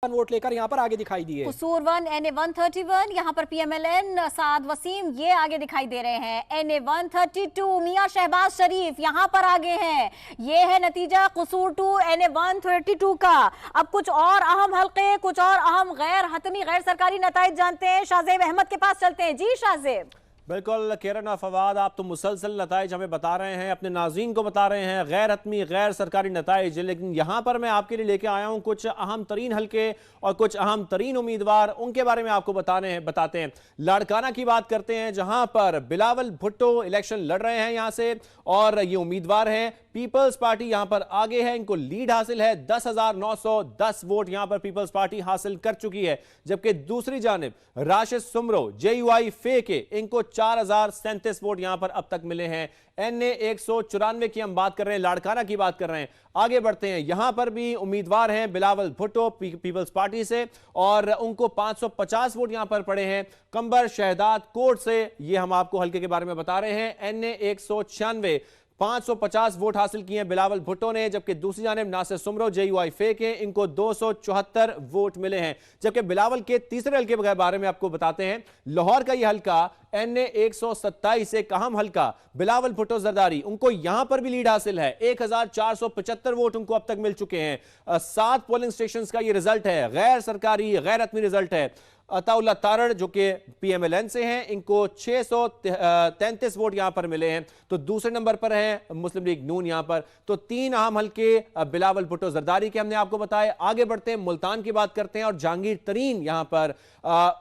Vote लेकर यहाँ पर आगे दिखाई दिए। कसूर 1 NA 131 यहाँ पर PMLN साद वसीम ये आगे दिखाई दे रहे हैं। NA 132 मियां शहबाज शरीफ यहाँ पर आगे हैं। ये है नतीजा कसूर 2 NA 132 का। अब कुछ और अहम हल्के, कुछ और अहम गैर हतमी गैर सरकारी नताइज जानते हैं। शाहजेब अहमद के पास चलते हैं। जी शाहजेब। बिल्कुल किरण फवाद, आप तो मुसलसल नताइज हमें बता रहे हैं, अपने नाज़रीन को बता रहे हैं, गैर हतमी गैर सरकारी नताइज, लेकिन यहाँ पर मैं आपके लिए लेके आया हूँ कुछ अहम तरीन हल्के और कुछ अहम तरीन उम्मीदवार, उनके बारे में आपको बताते हैं। लाड़काना की बात करते हैं जहाँ पर बिलावल भुट्टो इलेक्शन लड़ रहे हैं यहाँ से, और ये उम्मीदवार हैं पीपल्स पार्टी यहाँ पर आगे है, इनको लीड हासिल है। 10,910 वोट यहाँ पर पीपल्स पार्टी हासिल कर चुकी है, जबकि दूसरी जानिब राशिद सुमरो JUI फे के इनको 4,037 वोट यहाँ पर अब तक मिले हैं। NA 194 की हम बात कर रहे हैं, लाड़काना की बात कर रहे हैं। आगे बढ़ते हैं, यहां पर भी उम्मीदवार हैं बिलावल भुट्टो पीपल्स पार्टी से, और उनको 550 वोट यहां पर पड़े हैं। कंबर शहदाद कोट से ये हम आपको हल्के के बारे में बता रहे हैं। NA 196 550 वोट हासिल किए हैं बिलावल भुट्टो ने, जबकि दूसरी जानिब नासिर सुमरो JUI फे के इनको 274 वोट मिले हैं। जबकि बिलावल के तीसरे हल्के के बारे में आपको बताते हैं। लाहौर का यह हल्का NA 127 एक अहम हल्का बिलावल भुट्टो जरदारी, उनको यहां पर भी लीड हासिल है। 1475 वोट उनको अब तक मिल चुके हैं। 7 पोलिंग स्टेशन का ये रिजल्ट है, गैर सरकारी गैर हतमी रिजल्ट है। अताउल्ला तारड़ जो कि PMLN से हैं, इनको 633 वोट यहां पर मिले हैं। तो दूसरे नंबर पर है मुस्लिम लीग नून यहां पर। तो 3 अहम हल्के बिलावल भुट्टो जरदारी के हमने आपको बताए। आगे बढ़ते हैं, मुल्तान की बात करते हैं, और जहांगीर तरीन यहां पर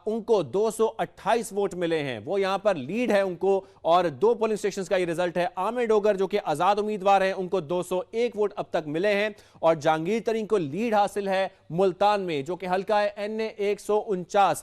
उनको 228 वोट मिले हैं, वो यहां पर लीड है उनको। और 2 पोलिंग स्टेशन का ये रिजल्ट है। आमिर डोगर जो कि आजाद उम्मीदवार हैं, उनको 201 वोट अब तक मिले हैं, और जहांगीर तरीन को लीड हासिल है मुल्तान में, जो कि हल्का है NA 149।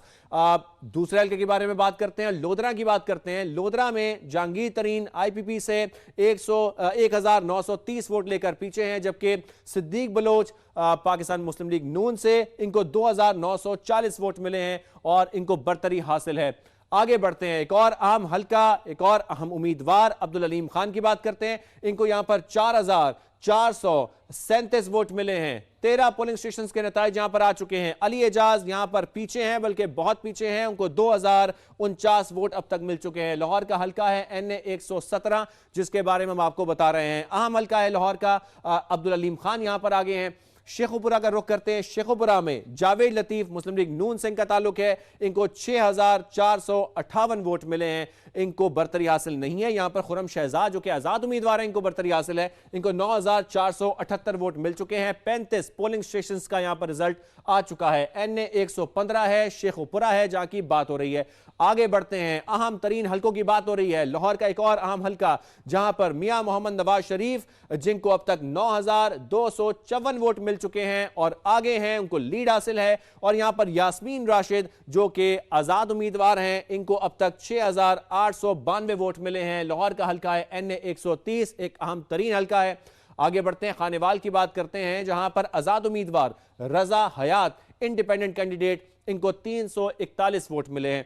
दूसरे हल्के के बारे में बात करते हैं, लोधरा की बात करते हैं। लोधरा में जहांगीर तरीन IPP से 1930 वोट लेकर पीछे हैं, जबकि सिद्दीक बलोच पाकिस्तान मुस्लिम लीग नून से इनको 2940 वोट मिले हैं और इनको बरतरी हासिल है। आगे बढ़ते हैं, एक और अहम हल्का, एक और अहम उम्मीदवार अब्दुल अलीम खान की बात करते हैं। इनको यहां पर 4,437 वोट मिले हैं। 13 पोलिंग स्टेशन के नताइज यहां पर आ चुके हैं। अली एजाज यहां पर पीछे हैं, बल्कि बहुत पीछे हैं, उनको 2049 वोट अब तक मिल चुके हैं। लाहौर का हल्का है NA 117, जिसके बारे में हम आपको बता रहे हैं। अहम हल्का है लाहौर का, अब्दुल अलीम खान यहां पर आगे हैं। शेखुपुरा का रुख करते हैं। शेखुपुरा में जावेद लतीफ मुस्लिम लीग नून से इनका ताल्लुक है, इनको 6,458 वोट मिले हैं, इनको बरतरी हासिल नहीं है। यहां पर खुरम शहजाद जो कि आजाद उम्मीदवार हैं, इनको बरतरी हासिल है, इनको 9,478 वोट मिल चुके हैं। 35 पोलिंग स्टेशन का यहां पर रिजल्ट आ चुका है। NA 115 है, शेखुपुरा है जहां की बात हो रही है। आगे बढ़ते हैं, अहम तरीन हल्कों की बात हो रही है। लाहौर का एक और अहम हल्का, जहां पर मियां मोहम्मद नवाज शरीफ, जिनको अब तक 9,254 वोट मिल चुके हैं और आगे हैं, उनको लीड हासिल है। और यहां पर यास्मीन राशिद जो कि आजाद उम्मीदवार हैं, इनको अब तक 6,892 वोट मिले हैं। लाहौर का हल्का है NA 130, एक अहम तरीन हल्का है। आगे बढ़ते हैं, खानेवाल की बात करते हैं, जहां पर आजाद उम्मीदवार रजा हयात इंडिपेंडेंट कैंडिडेट, इनको 341 वोट मिले हैं।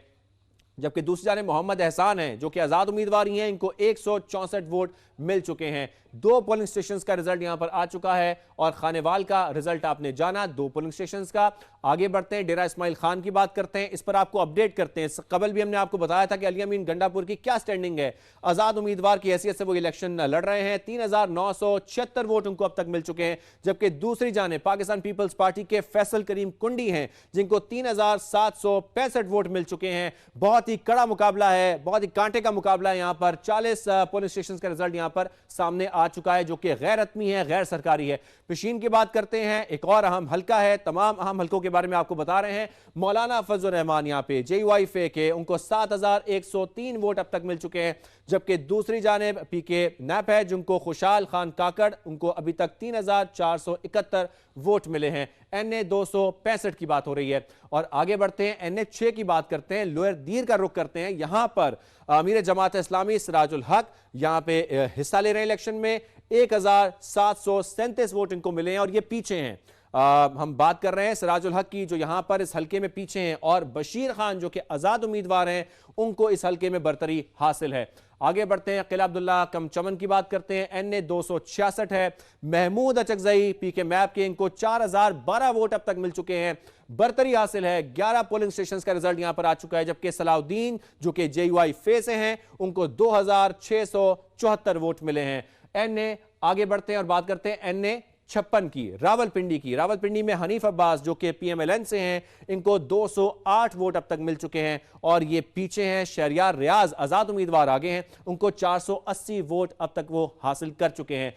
जबकि दूसरी जाने मोहम्मद एहसान हैं जो कि आजाद उम्मीदवार ही हैं, इनको 164 वोट मिल चुके हैं। 2 पोलिंग स्टेशंस का रिजल्ट यहां पर आ चुका है, और खानेवाल का रिजल्ट आपने जाना 2 पोलिंग स्टेशंस का। आगे बढ़ते हैं, डेरा इस्माइल खान की बात करते हैं, इस पर आपको अपडेट करते हैं। कबल भी हमने आपको बताया था कि अली अमीन गंडापुर की क्या स्टैंडिंग है। आजाद उम्मीदवार की हैसियत से वो इलेक्शन लड़ रहे हैं। 3,976 वोट उनको अब तक मिल चुके हैं। जबकि दूसरी जाने पाकिस्तान पीपल्स पार्टी के फैसल करीम कुंडी हैं, जिनको 3,765 वोट मिल चुके हैं। बहुत ही कड़ा मुकाबला है, बहुत ही कांटे का मुकाबला है। यहां पर 40 पोलिंग स्टेशन का रिजल्ट यहां पर सामने आ चुका है, जो कि गैर हतमी है, गैर सरकारी है। पिशीन की बात करते हैं, एक और अहम हल्का है। तमाम अहम हल्कों के बारे में आपको बता रहे हैं। मौलाना फजल रहमान यहां पे JUI फे के, उनको 7,103 वोट अब तक मिल चुके हैं। जबकि दूसरी जानिब PK नैप है, जिनको खुशाल खान काकड़, उनको अभी तक 3,471 वोट मिले हैं। NA 265 की बात हो रही है। और आगे बढ़ते हैं, NA 6 की बात करते हैं, लोअर दीर का रुख करते हैं। यहां पर अमीर जमात इस्लामी सिराजुल हक यहां पे हिस्सा ले रहे हैं इलेक्शन में। 1,737 वोट इनको मिले हैं, और ये पीछे हैं। हम बात कर रहे हैं सिराजुल हक की, जो यहां पर इस हलके में पीछे हैं, और बशीर खान जो कि आजाद उम्मीदवार हैं, उनको इस हलके में बरतरी हासिल है। आगे बढ़ते हैं, किला अब्दुल्ला कम चमन की बात करते हैं, NA 266 है। महमूद अचकजई PK मैप के, इनको 4012 वोट अब तक मिल चुके हैं, बरतरी हासिल है। 11 पोलिंग स्टेशन का रिजल्ट यहां पर आ चुका है, जबकि सलाउद्दीन जो कि JUI फे से हैं, उनको 2674 वोट मिले हैं। NA आगे बढ़ते हैं और बात करते हैं NA 56 की, रावलपिंडी की। रावलपिंडी में हनीफ अब्बास जो कि PMLN से हैं, इनको 208 वोट अब तक मिल चुके हैं, और ये पीछे हैं शहरियार रियाज, आजाद उम्मीदवार आगे हैं, उनको 480 वोट अब तक वो हासिल कर चुके हैं।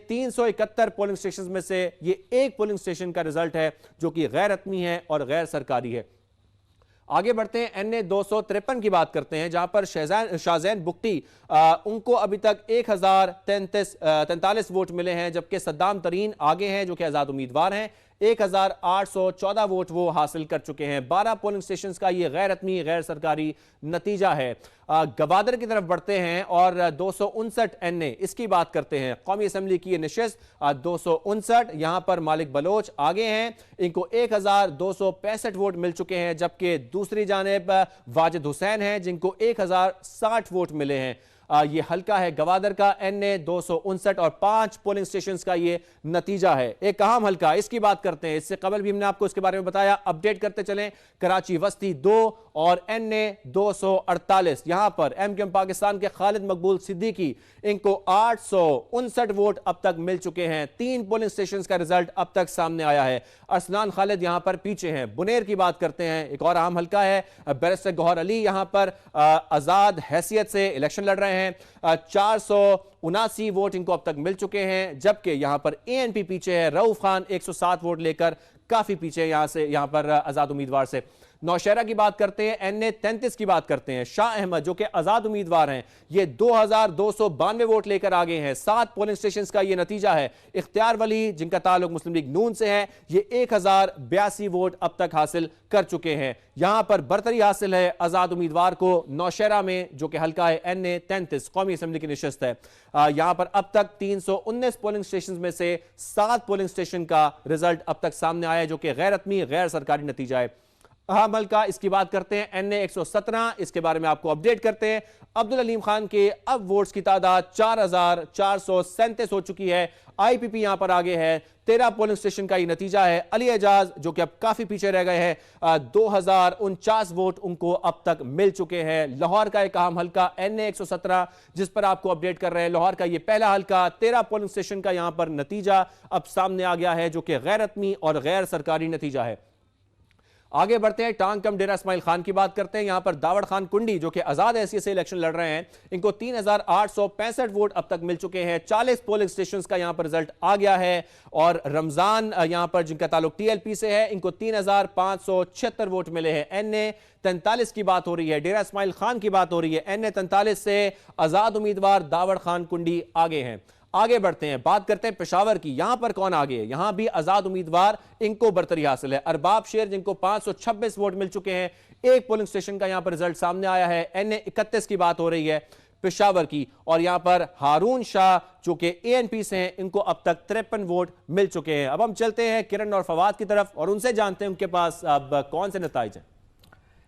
371 पोलिंग स्टेशन में से ये एक पोलिंग स्टेशन का रिजल्ट है जो कि गैर हतमी है और गैर सरकारी है। आगे बढ़ते हैं, NA 253 की बात करते हैं, जहां पर शाहजैन बुक्टी उनको अभी तक 1043 वोट मिले हैं, जबकि सद्दाम तरीन आगे हैं जो कि आजाद उम्मीदवार हैं, 1814 वोट वो हासिल कर चुके हैं। 12 पोलिंग स्टेशंस का ये गैर हतमी गैर सरकारी नतीजा है। गवादर की तरफ बढ़ते हैं और 259 NA इसकी बात करते हैं। कौमी असम्बली की ये नशिस्त 259, यहां पर मालिक बलोच आगे हैं, इनको 1265 वोट मिल चुके हैं, जबकि दूसरी जानिब वाजिद हुसैन हैं जिनको 1060 वोट मिले हैं। ये हल्का है गवादर का, NA 259, और 5 पोलिंग स्टेशंस का ये नतीजा है। एक अहम हल्का, इसकी बात करते हैं, इससे कबल भी हमने आपको इसके बारे में बताया, अपडेट करते चलें। कराची वस्ती 2 और NA 248, यहां पर MQM पाकिस्तान के खालिद मकबूल सिद्दीकी, इनको 859 वोट अब तक मिल चुके हैं। 3 पोलिंग स्टेशंस का रिजल्ट अब तक सामने आया है। अरसलान खालिद यहां पर पीछे हैं। बुनेर की बात करते हैं, एक और अहम हल्का है, बैरिस्टर गौहर अली यहां पर आजाद हैसियत से इलेक्शन लड़ रहे हैं, 479 वोट इनको अब तक मिल चुके हैं, जबकि यहां पर ANP पीछे है, रऊफ खान 107 वोट लेकर काफी पीछे यहां पर आजाद उम्मीदवार से। नौशहरा की बात करते हैं, NA 33 की बात करते हैं, शाह अहमद जो कि आजाद उम्मीदवार हैं, ये 2292 वोट लेकर आगे हैं। 7 पोलिंग स्टेशंस का ये नतीजा है। इख्तियार वली जिनका ताल्लुक मुस्लिम लीग नून से है, ये 1082 वोट अब तक हासिल कर चुके हैं। यहां पर बरतरी हासिल है आजाद उम्मीदवार को नौशहरा में, जो कि हल्का है NA 33 कौमी असम्बली की नशिस्त है। यहां पर अब तक 319 पोलिंग स्टेशन में से 7 पोलिंग स्टेशन का रिजल्ट अब तक सामने आया है, जो कि गैर हतमी गैर सरकारी नतीजा है। अहम हल्का, इसकी बात करते हैं, NA 117, इसके बारे में आपको अपडेट करते हैं। अब्दुल अलीम खान के अब वोट्स की तादाद 4437 हो चुकी है। IPP यहां पर आगे है, 13 पोलिंग स्टेशन का ये नतीजा है। अली एजाज जो कि अब काफी पीछे रह गए हैं, 2049 वोट उनको अब तक मिल चुके हैं। लाहौर का एक अहम हल्का NA 117 जिस पर आपको अपडेट कर रहे हैं, लाहौर का ये पहला हल्का, 13 पोलिंग स्टेशन का यहां पर नतीजा अब सामने आ गया है, जो कि गैर हतमी और गैर सरकारी नतीजा है। आगे बढ़ते हैं, टांग कम डेरा इस्माइल खान की बात करते हैं। यहां पर दावड़ खान कुंडी जो कि आजाद हैसियत से इलेक्शन लड़ रहे हैं, इनको 3865 वोट अब तक मिल चुके हैं। 40 पोलिंग स्टेशंस का यहां पर रिजल्ट आ गया है, और रमजान यहां पर जिनका ताल्लुक TLP से है, इनको 3576 वोट मिले हैं। NA 43 की बात हो रही है, डेरा इस्माइल खान की बात हो रही है, NA 43 से आजाद उम्मीदवार दावड़ खान कुंडी आगे हैं। आगे बढ़ते हैं, बात करते हैं पेशावर की। यहां पर कौन आगे है? यहां भी आजाद उम्मीदवार, इनको बरतरी हासिल है। अरबाब शेर जिनको 526 वोट मिल चुके हैं, एक पोलिंग स्टेशन का यहां पर रिजल्ट सामने आया है। NA 31 की बात हो रही है पेशावर की, और यहां पर हारून शाह जो कि ANP से हैं, इनको अब तक 53 वोट मिल चुके हैं। अब हम चलते हैं किरण और फवाद की तरफ और उनसे जानते हैं उनके पास अब कौन से नतीजे हैं।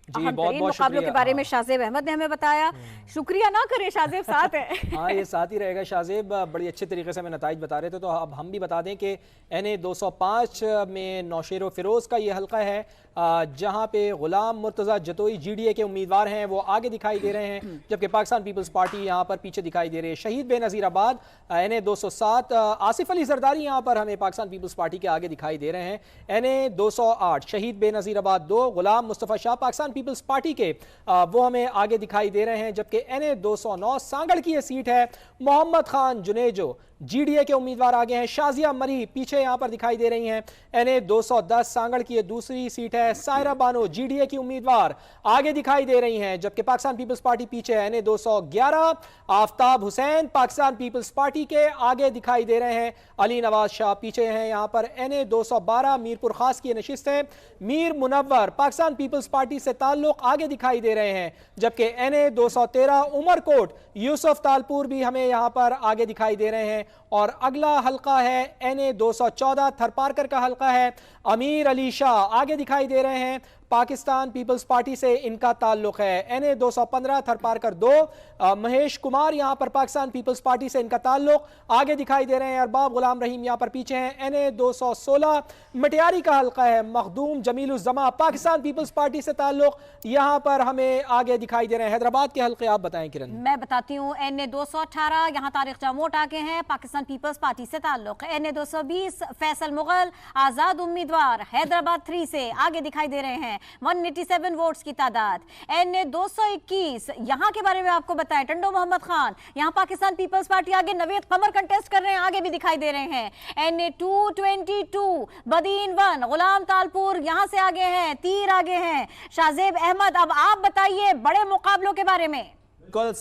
जी बहुत बहुत मुकाबलों के बारे में शाहजेब अहमद ने हमें बताया। शुक्रिया ना करें, शाहजेब साथ है। हाँ, ये साथ ही रहेगा। शाहजेब बड़ी अच्छे तरीके से हमें नताइज बता रहे थे, तो अब हम भी बता दें कि NA 205 में नौशेर फिरोज का ये हल्का है, जहां पे गुलाम मुर्तज़ा जतोई GDA के उम्मीदवार हैं, वो आगे दिखाई दे रहे हैं, जबकि पाकिस्तान पीपल्स पार्टी यहां पर पीछे दिखाई दे रही है। शहीद बेनज़ीराबाद NA 207, आसिफ अली जरदारी यहां पर हमें पाकिस्तान पीपल्स पार्टी के आगे दिखाई दे रहे हैं। NA 208 शहीद बेनज़ीराबाद 2 गुलाम मुस्तफ़ा शाह पाकिस्तान पीपल्स पार्टी के, वो हमें आगे दिखाई दे रहे हैं, जबकि NA 209 सांगड़ की ये सीट है, मोहम्मद खान जुनेजो GDA के उम्मीदवार आगे हैं। शाजिया मरी पीछे यहां पर दिखाई दे रही हैं। NA 210 सांगड़ की ये दूसरी सीट है, सायरा बानो GDA की उम्मीदवार आगे दिखाई दे रही हैं, जबकि पाकिस्तान पीपल्स पार्टी पीछे है। NA 211 आफ्ताब हुसैन पाकिस्तान पीपल्स पार्टी के आगे दिखाई दे रहे हैं। अली नवाज शाह पीछे हैं यहां पर। NA 212 मीरपुर खास की नशिस्त है, मीर मुनव्वर पाकिस्तान पीपल्स पार्टी से ताल्लुक आगे दिखाई दे रहे हैं, जबकि NA 213 उमरकोट यूसुफ तालपुर भी हमें यहां पर आगे दिखाई दे रहे हैं। और अगला हल्का है NA 214 थरपारकर का हल्का है। अमीर अली शाह आगे दिखाई दे रहे हैं, पाकिस्तान पीपल्स पार्टी से इनका ताल्लुक है। NA 215 थरपारकर 2। महेश कुमार यहां पर पाकिस्तान पीपल्स पार्टी से इनका ताल्लुक आगे दिखाई दे रहे हैं। अरबाब गुलाम रहीम यहां पर पीछे हैं। NA 216 मटियारी का हल्का है। मखदूम जमीलुज़्ज़मा पाकिस्तान पीपल्स पार्टी से ताल्लुक यहां पर हमें आगे दिखाई दे रहे हैं। हैदराबाद के हल्के आप बताएं किरण। मैं बताती हूँ। NA 218 यहाँ तारिक जामोट आगे हैं, पाकिस्तान पीपल्स पार्टी से ताल्लुक। NA 220 फैसल मुगल आजाद उम्मीदवार हैदराबाद 3 से आगे दिखाई दे रहे हैं, 187 वोट्स की तादाद। NA 221 यहाँ के बारे में आपको बताएं, टंडो मोहम्मद खान यहाँ पाकिस्तान पीपल्स पार्टी आगे, नवेद कमर कंटेस्ट कर रहे हैं, आगे भी दिखाई दे रहे हैं। NA 222 बदीन 1 गुलाम तालपुर यहाँ से आगे हैं, तीर आगे हैं, शाहजेब अहमद। अब आप बताइए बड़े मुकाबलों के बारे में। समाज